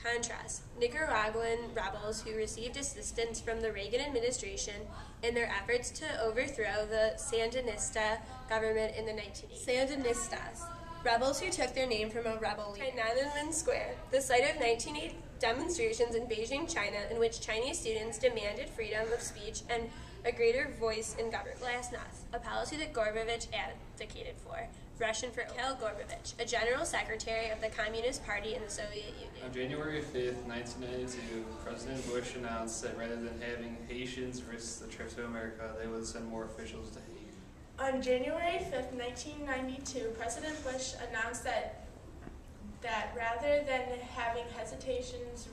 Contrast, Nicaraguan rebels who received assistance from the Reagan administration in their efforts to overthrow the Sandinista government in the 1980s. Sandinistas, rebels who took their name from a rebel leader. Tiananmen Square, the site of 1980 demonstrations in Beijing, China, in which Chinese students demanded freedom of speech and a greater voice in government. Glasnost, a policy that Gorbachev advocated for. Russian for Mikhail Gorbachev, a general secretary of the Communist Party in the Soviet Union. On January 5th, 1992, President Bush announced that rather than having Haitians risk the trip to America, they would send more officials to Haiti. On January 5th, 1992, President Bush announced that rather than having hesitations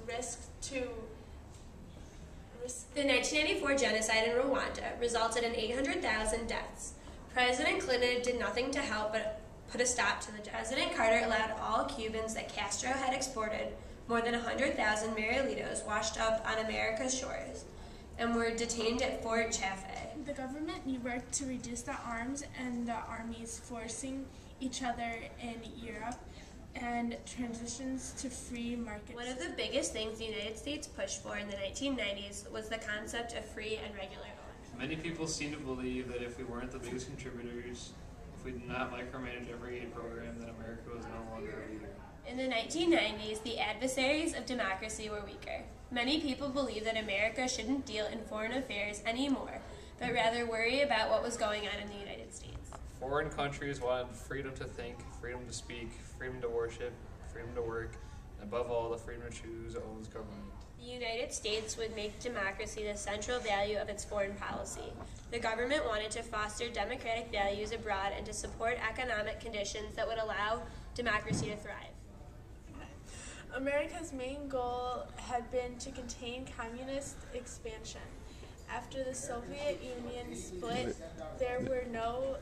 the 1994 genocide in Rwanda resulted in 800,000 deaths. President Clinton did nothing to help but put a stop to the genocide. President Carter allowed all Cubans that Castro had exported, more than 100,000 Marielitos, washed up on America's shores and were detained at Fort Chaffee. The government worked to reduce the arms and the armies forcing each other in Europe and transitions to free markets. One of the biggest things the United States pushed for in the 1990s was the concept of free and regular elections. Many people seem to believe that if we weren't the biggest contributors, if we did not micromanage every aid program, then America was no longer a leader. In the 1990s, the adversaries of democracy were weaker. Many people believed that America shouldn't deal in foreign affairs anymore, but rather worry about what was going on in the United States. Foreign countries wanted freedom to think, freedom to speak, freedom to worship, freedom to work, and above all, the freedom to choose one's government. The United States would make democracy the central value of its foreign policy. The government wanted to foster democratic values abroad and to support economic conditions that would allow democracy to thrive. America's main goal had been to contain communist expansion. After the Soviet Union split, there were no